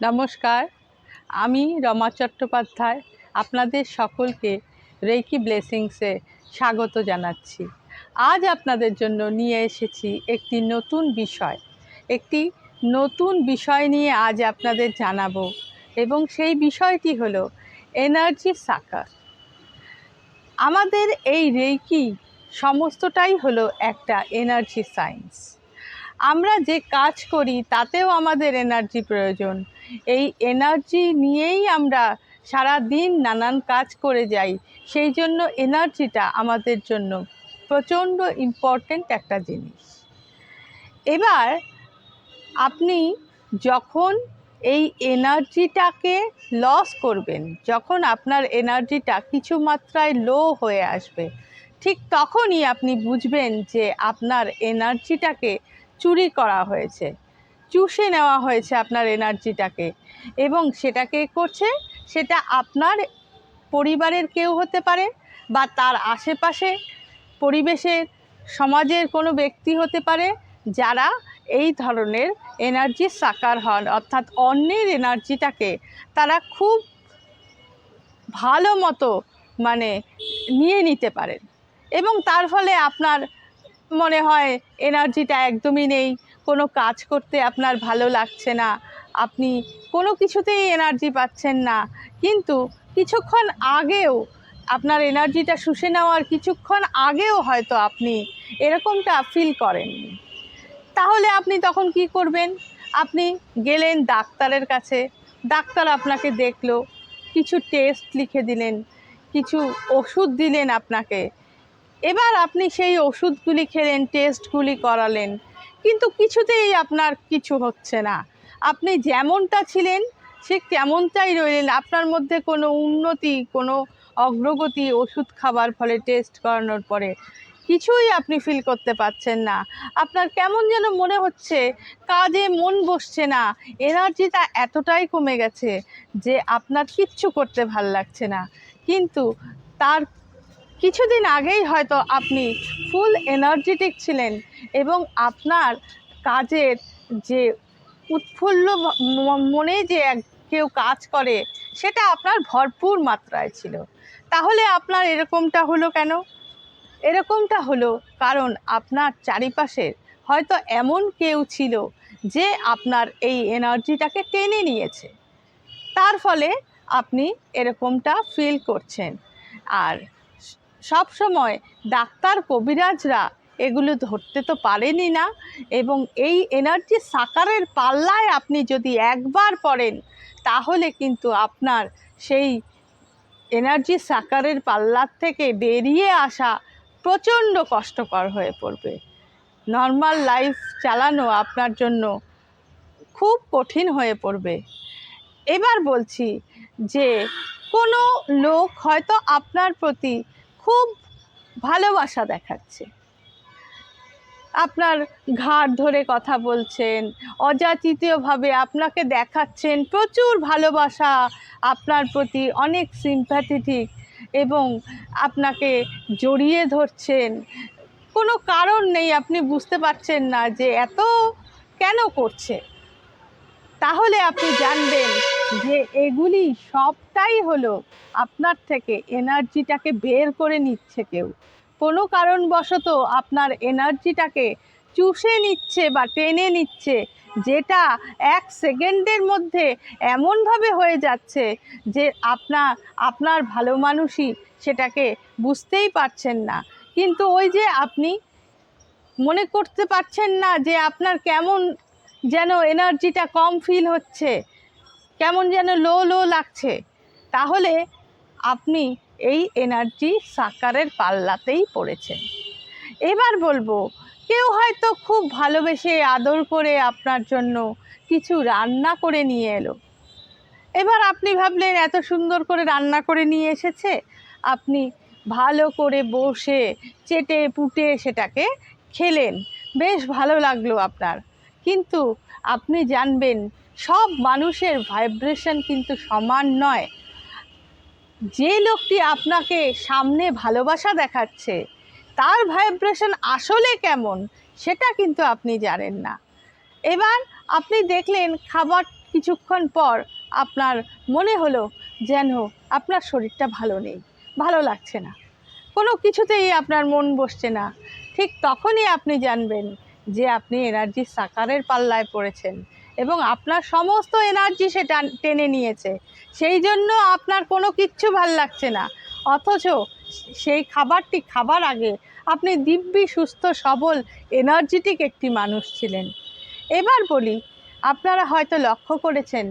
নমস্কার, আমি রমা চট্টোপাধ্যায় আপনাদের সকলকে রেইকি ব্লেসিংসে স্বাগত জানাচ্ছি। আজ আপনাদের জন্য নিয়ে এসেছি একটি নতুন বিষয় নিয়ে আজ আপনাদের জানাবো এবং সেই বিষয়টি হলো এনার্জি সাকার। আমাদের এই রেইকি সমস্তটাই হলো একটা এনার্জি সায়েন্স। আমরা যে কাজ করি তাতেও আমাদের এনার্জি প্রয়োজন। এই এনার্জি নিয়েই আমরা সারা দিন নানান কাজ করে যাই। সেই জন্য এনার্জিটা আমাদের জন্য প্রচণ্ড ইম্পর্ট্যান্ট একটা জিনিস। এবার আপনি যখন এই এনার্জিটাকে লস করবেন, যখন আপনার এনার্জিটা কিছু মাত্রায় লো হয়ে আসবে, ঠিক তখনই আপনি বুঝবেন যে আপনার এনার্জিটাকে চুরি করা হয়েছে, চুষে নেওয়া হয়েছে আপনার এনার্জিটাকে। এবং সেটা কে করছে? সেটা আপনার পরিবারের কেউ হতে পারে, বা তার আশেপাশে পরিবেশের সমাজের কোনো ব্যক্তি হতে পারে, যারা এই ধরনের এনার্জি সাকার হন, অর্থাৎ অন্যের এনার্জিটাকে তারা খুব ভালো মতো নিয়ে নিতে পারেন। এবং তার ফলে আপনার মনে হয় এনার্জিটা একদমই নেই, কোনো কাজ করতে আপনার ভালো লাগছে না, আপনি কোনো কিছুতেই এনার্জি পাচ্ছেন না। কিন্তু কিছুক্ষণ আগেও আপনার এনার্জিটা শুষে নেওয়ার কিছুক্ষণ আগেও হয়তো আপনি এরকমটা ফিল করেননি। তাহলে আপনি তখন কি করবেন? আপনি গেলেন ডাক্তারের কাছে, ডাক্তার আপনাকে দেখলো, কিছু টেস্ট লিখে দিলেন, কিছু ওষুধ দিলেন আপনাকে। এবার আপনি সেই ওষুধগুলি খেলেন, টেস্টগুলি করালেন, কিন্তু কিছুতেই আপনার কিছু হচ্ছে না। আপনি যেমনটা ছিলেন ঠিক তেমনটাই রইলেন। আপনার মধ্যে কোনো উন্নতি, কোনো অগ্রগতি ওষুধ খাবার ফলে, টেস্ট করানোর পরে কিছুই আপনি ফিল করতে পারছেন না। আপনার কেমন যেন মনে হচ্ছে কাজে মন বসছে না, এনার্জিটা এতটাই কমে গেছে যে আপনার কিচ্ছু করতে ভাল লাগছে না। কিন্তু তার কিছুদিন আগেই হয়তো আপনি ফুল এনার্জেটিক ছিলেন এবং আপনার কাজের যে উৎফুল্ল মনে যে কেউ কাজ করে, সেটা আপনার ভরপুর মাত্রায় ছিল। তাহলে আপনার এরকমটা হলো কেন? এরকমটা হলো কারণ আপনার চারিপাশে হয়তো এমন কেউ ছিল যে আপনার এই এনার্জিটাকে টেনে নিয়েছে, তার ফলে আপনি এরকমটা ফিল করছেন। আর সব সময় ডাক্তার কবিরাজরা এগুলো ধরতে তো পারেনই না। এবং এই এনার্জি সাকারের পাল্লায় আপনি যদি একবার পড়েন, তাহলে কিন্তু আপনার সেই এনার্জি সাকারের পাল্লার থেকে বেরিয়ে আসা প্রচণ্ড কষ্টকর হয়ে পড়বে। নর্মাল লাইফ চালানো আপনার জন্য খুব কঠিন হয়ে পড়বে। এবার বলছি যে কোনো লোক হয়তো আপনার প্রতি খুব ভালোবাসা দেখাচ্ছে, আপনার ঘাড় ধরে কথা বলছেন, অযাচিতভাবে আপনাকে দেখাচ্ছেন প্রচুর ভালোবাসা, আপনার প্রতি অনেক সিম্প্যাথেটিক, এবং আপনাকে জড়িয়ে ধরছেন। কোনো কারণ নেই, আপনি বুঝতে পারছেন না যে এত কেন করছে। তাহলে আপনি জানবেন যে এগুলি সবটাই হলো আপনার থেকে এনার্জিটাকে বের করে নিচ্ছে কেউ। কোনো কারণবশত আপনার এনার্জিটাকে চুষে নিচ্ছে বা টেনে নিচ্ছে, যেটা এক সেকেন্ডের মধ্যে এমনভাবে হয়ে যাচ্ছে যে আপনার ভালো মানুষই সেটাকে বুঝতেই পারছেন না। কিন্তু ওই যে আপনি মনে করতে পারছেন না যে আপনার কেমন যেন এনার্জিটা কম ফিল হচ্ছে, কেমন যেন লো লো লাগছে, তাহলে আপনি এই এনার্জি সাকারের পাল্লাতেই পড়েছেন। এবার বলবো, কেউ হয়তো খুব ভালোবেসে আদর করে আপনার জন্য কিছু রান্না করে নিয়ে এলো। এবার আপনি ভাবলেন এত সুন্দর করে রান্না করে নিয়ে এসেছে, আপনি ভালো করে বসে চেটে পুটে সেটাকে খেলেন, বেশ ভালো লাগলো আপনার। কিন্তু আপনি জানবেন সব মানুষের ভাইব্রেশন কিন্তু সমান নয়। যে লোকটি আপনাকে সামনে ভালোবাসা দেখাচ্ছে, তার ভাইব্রেশন আসলে কেমন সেটা কিন্তু আপনি জানেন না। এবার আপনি দেখলেন কিছুক্ষণ পর আপনার মনে হলো যেন আপনার শরীরটা ভালো নেই, ভালো লাগছে না, কোনো কিছুতেই আপনার মন বসছে না, ঠিক তখনই আপনি জানবেন যে আপনি এনার্জি সাকারের পাল্লায় পড়েছেন এবং আপনার সমস্ত এনার্জি সেটা টেনে নিয়েছে। সেই জন্য আপনার কোনো কিচ্ছু ভাল লাগছে না, অথচ সেই খাবারটি খাবার আগে আপনি দিব্যি সুস্থ সবল এনার্জেটিক একটি মানুষ ছিলেন। এবার বলি, আপনারা হয়তো লক্ষ্য করেছেন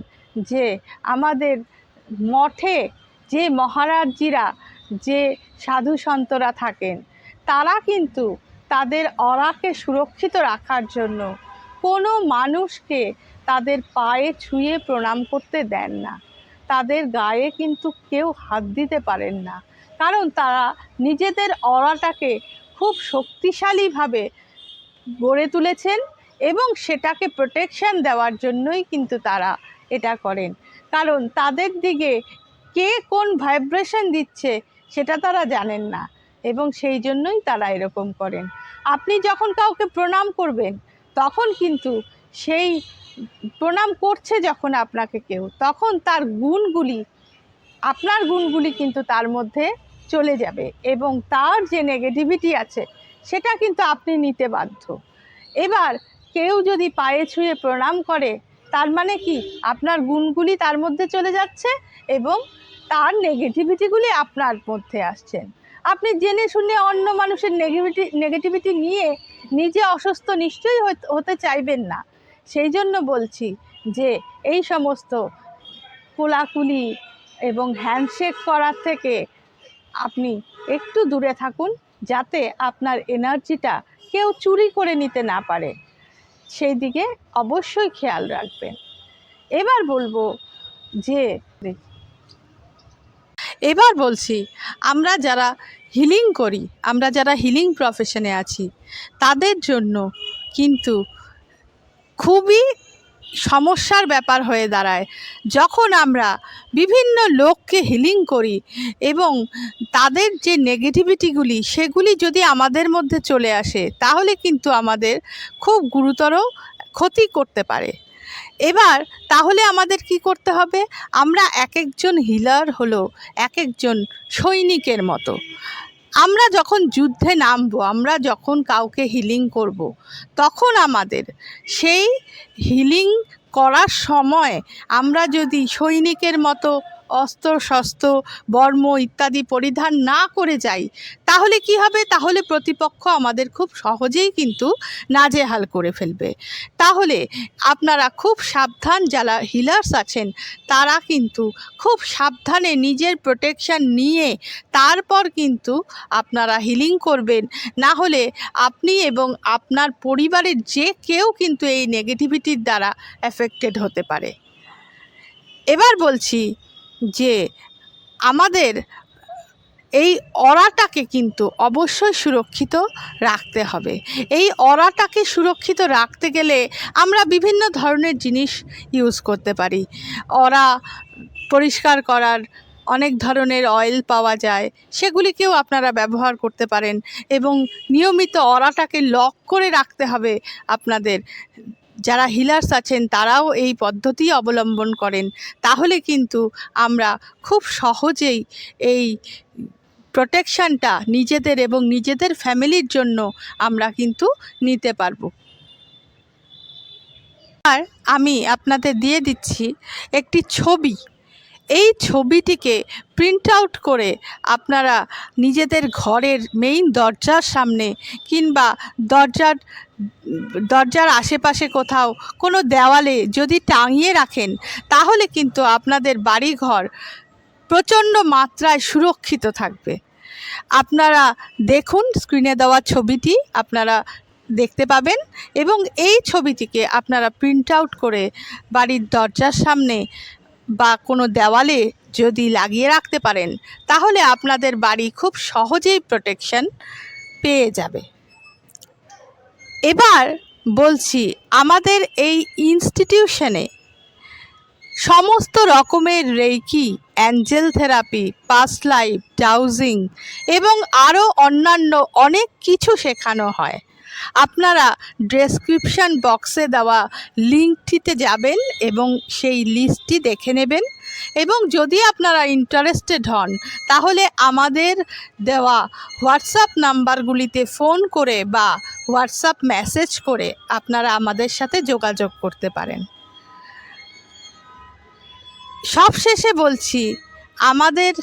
যে আমাদের মঠে যে মহারাজজিরা, যে সাধু সন্তরা থাকেন, তারা কিন্তু তাদের অরাকে সুরক্ষিত রাখার জন্য কোনো মানুষকে তাদের পায়ে ছুঁয়ে প্রণাম করতে দেন না। তাদের গায়ে কিন্তু কেউ হাত দিতে পারেন না, কারণ তারা নিজেদের অরাটাকে খুব শক্তিশালীভাবে গড়ে তুলেছেন এবং সেটাকে প্রোটেকশন দেওয়ার জন্যই কিন্তু তারা এটা করেন। কারণ তাদের দিকে কে কোন ভাইব্রেশন দিচ্ছে সেটা তারা জানেন না এবং সেই জন্যই তারা এরকম করেন। আপনি যখন কাউকে প্রণাম করবেন তখন কিন্তু সেই প্রণাম করছে যখন আপনাকে কেউ, তখন তার গুণগুলি, আপনার গুণগুলি কিন্তু তার মধ্যে চলে যাবে এবং তার যে নেগেটিভিটি আছে সেটা কিন্তু আপনি নিতে বাধ্য। এবার কেউ যদি পায়ে ছুঁয়ে প্রণাম করে, তার মানে কি আপনার গুণগুলি তার মধ্যে চলে যাচ্ছে এবং তার নেগেটিভিটিগুলি আপনার মধ্যে আসছেন। আপনি জেনে শুনে অন্য মানুষের নেগেটিভিটি নিয়ে নিজে অসুস্থ নিশ্চয়ই হতে চাইবেন না। সেই জন্য বলছি যে এই সমস্ত কোলাকুলি এবং হ্যান্ডশেক করার থেকে আপনি একটু দূরে থাকুন, যাতে আপনার এনার্জিটা কেউ চুরি করে নিতে না পারে, সেই দিকে অবশ্যই খেয়াল রাখবেন। এবার বলছি, আমরা যারা হিলিং করি, আমরা যারা হিলিং প্রফেশনে আছি, তাদের জন্য কিন্তু খুবই সমস্যার ব্যাপার হয়ে দাঁড়ায় যখন আমরা বিভিন্ন লোককে হিলিং করি এবং তাদের যে নেগেটিভিটিগুলি সেগুলি যদি আমাদের মধ্যে চলে আসে, তাহলে কিন্তু আমাদের খুব গুরুতর ক্ষতি করতে পারে। এবার তাহলে আমাদের কি করতে হবে? আমরা এক একজন হিলার হলো এক একজন সৈনিকের মতো। আমরা যখন যুদ্ধে নামবো, আমরা যখন কাউকে হিলিং করব, তখন আমাদের সেই হিলিং করার সময় আমরা যদি সৈনিকের মতো অস্ত্র শস্ত্র বর্ম ইত্যাদি পরিধান না করে যাই, তাহলে কি হবে? তাহলে প্রতিপক্ষ আমাদের খুব সহজেই কিন্তু নাজেহাল করে ফেলবে। তাহলে আপনারা খুব সাবধান, যারা হিলার্স আছেন তারা কিন্তু খুব সাবধানে নিজের প্রোটেকশন নিয়ে তারপর কিন্তু আপনারা হিলিং করবেন, না হলে আপনি এবং আপনার পরিবারের যে কেউ কিন্তু এই নেগেটিভিটির দ্বারা অ্যাফেক্টেড হতে পারে। এবার বলছি যে আমাদের এই অরাটাকে কিন্তু অবশ্যই সুরক্ষিত রাখতে হবে। এই অরাটাকে সুরক্ষিত রাখতে গেলে আমরা বিভিন্ন ধরনের জিনিস ইউজ করতে পারি। অরা পরিষ্কার করার অনেক ধরনের অয়েল পাওয়া যায়, সেগুলিকেও আপনারা ব্যবহার করতে পারেন এবং নিয়মিত অরাটাকে লক করে রাখতে হবে আপনাদের। যারা হিলার্স আছেন তারাও এই পদ্ধতি অবলম্বন করেন, তাহলে কিন্তু আমরা খুব সহজেই এই প্রোটেকশানটা নিজেদের এবং নিজেদের ফ্যামিলির জন্য আমরা কিন্তু নিতে পারবো। আর আমি আপনাদের দিয়ে দিচ্ছি একটি ছবি। এই ছবিটিকে প্রিন্ট আউট করে আপনারা নিজেদের ঘরের মেইন দরজার সামনে কিংবা দরজার আশেপাশে কোথাও কোনো দেওয়ালে যদি টাঙিয়ে রাখেন, তাহলে কিন্তু আপনাদের বাড়িঘর প্রচণ্ড মাত্রায় সুরক্ষিত থাকবে। আপনারা দেখুন, স্ক্রিনে দেওয়া ছবিটি আপনারা দেখতে পাবেন এবং এই ছবিটিকে আপনারা প্রিন্ট আউট করে বাড়ির দরজার সামনে বা কোনো দেওয়ালে যদি লাগিয়ে রাখতে পারেন, তাহলে আপনাদের বাড়ি খুব সহজেই প্রোটেকশন পেয়ে যাবে। এবার বলছি, আমাদের এই ইনস্টিটিউশনে সমস্ত রকমের reiki, Angel therapy, past life, dowsing এবং আরও অন্যান্য অনেক কিছু শেখানো হয়। আপনারা ডেসক্রিপশন বক্সে দেওয়া লিঙ্কটিতে যাবেন এবং সেই লিস্টটি দেখে নেবেন। এবং যদি আপনারা ইন্টারেস্টেড হন তাহলে আমাদের দেওয়া হোয়াটসঅ্যাপ নাম্বারগুলিতে ফোন করে বা হোয়াটসঅ্যাপ মেসেজ করে আপনারা আমাদের সাথে যোগাযোগ করতে পারেন। সবশেষে বলছি, আমাদের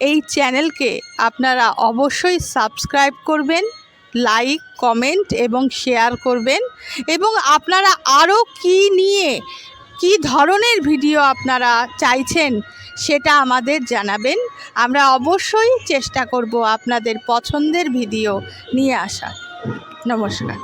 এই চ্যানেলকে আপনারা অবশ্যই সাবস্ক্রাইব করবেন, লাইক, কমেন্ট এবং শেয়ার করবেন। এবং আপনারা আরও কী ধরনের ভিডিও আপনারা চাইছেন সেটা আমাদের জানাবেন। আমরা অবশ্যই চেষ্টা করব আপনাদের পছন্দের ভিডিও নিয়ে আসার। নমস্কার।